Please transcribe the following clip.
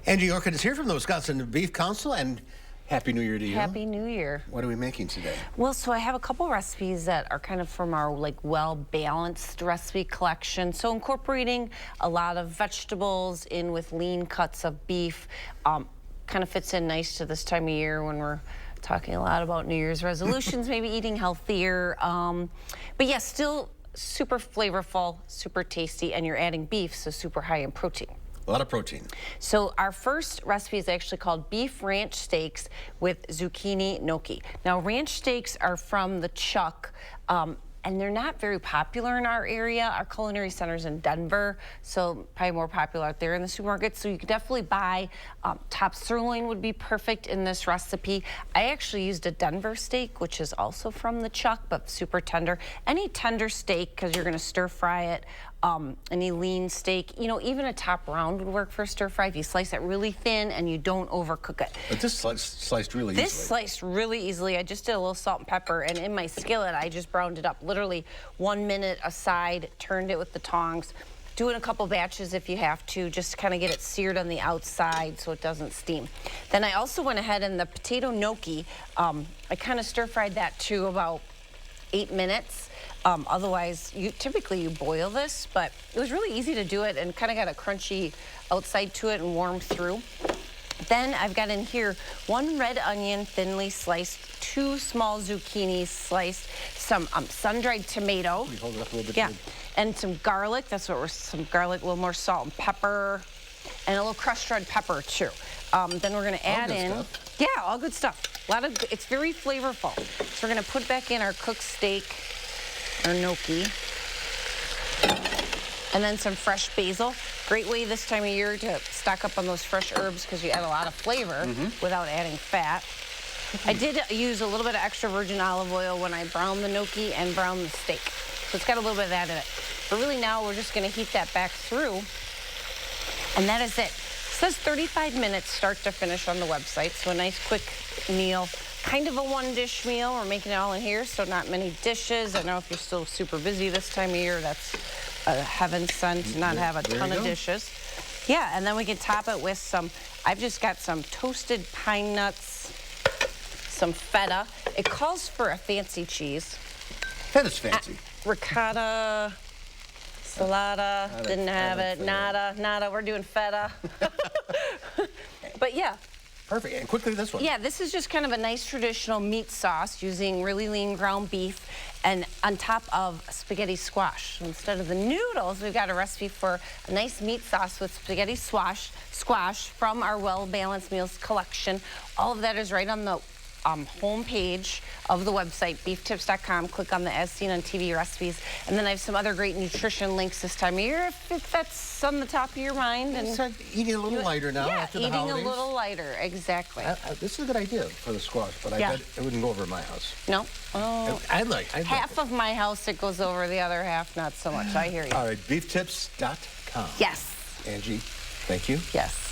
Angie Horkan is here from the Wisconsin Beef Council, and Happy New Year to you. Happy New Year. What are we making today? Well, so I have a couple recipes that are kind of from our well-balanced recipe collection. So incorporating a lot of vegetables in with lean cuts of beef kind of fits in nice to this time of year when we're talking a lot about New Year's resolutions, maybe eating healthier. But yeah, still super flavorful, super tasty, and you're adding beef, so super high in protein. A lot of protein. So our first recipe is actually called beef ranch steaks with zucchini gnocchi. Now, ranch steaks are from the chuck, and they're not very popular in our area. Our culinary center's in Denver, so probably more popular out there in the supermarket. So you can definitely buy top sirloin would be perfect in this recipe. I actually used a Denver steak, which is also from the chuck, but super tender. Any tender steak, because you're gonna stir fry it. Any lean steak, you know, even a top round would work for stir fry if you slice it really thin and you don't overcook it. But this sliced really easily. This sliced really easily. I just did a little salt and pepper, and in my skillet, I just browned it up literally 1 minute aside, turned it with the tongs. Do it in a couple batches if you have to, just to kind of get it seared on the outside so it doesn't steam. Then I also went ahead and the potato gnocchi, I kind of stir fried that too about 8 minutes. Otherwise, typically you boil this, but it was really easy to do it and kind of got a crunchy outside to it and warm through. Then I've got in here 1 red onion thinly sliced, 2 small zucchinis sliced, some sun-dried tomato. You hold it up a little bit. Yeah, and some garlic. That's what we're, some garlic, a little more salt and pepper, and a little crushed red pepper too. Then we're gonna add in, stuff. Yeah, all good stuff. A lot of, it's very flavorful. So we're gonna put back in our cooked steak, or gnocchi, and then some fresh basil. Great way this time of year to stock up on those fresh herbs because you add a lot of flavor without adding fat. I did use a little bit of extra virgin olive oil when I browned the gnocchi and browned the steak. So it's got a little bit of that in it. But really now we're just gonna heat that back through, and that is it. It says 35 minutes start to finish on the website, so a nice quick meal. Kind of a 1-dish meal. We're making it all in here, so not many dishes. I know if you're still super busy this time of year, that's a heaven sent to not have a ton of dishes. Yeah, and then we can top it with some, I've just got some toasted pine nuts, some feta. It calls for a fancy cheese. Feta's fancy. Ricotta, salata, didn't have it, nada, we're doing feta. But yeah. Perfect, and quickly this one. Yeah, this is just kind of a nice traditional meat sauce using really lean ground beef and on top of spaghetti squash. So instead of the noodles, we've got a recipe for a nice meat sauce with spaghetti squash from our Well-Balanced Meals collection. All of that is right on the home page of the website, beeftips.com. Click on the As Seen on TV recipes. And then I have some other great nutrition links this time of year if that's on the top of your mind. And start eating a little lighter now after the holidays. Eating a little lighter, exactly. This is a good idea for the squash, but I bet it wouldn't go over my house. No? Oh. I'd like half of my house it goes over, the other half not so much. I hear you. All right, beeftips.com. Yes. Angie, thank you. Yes.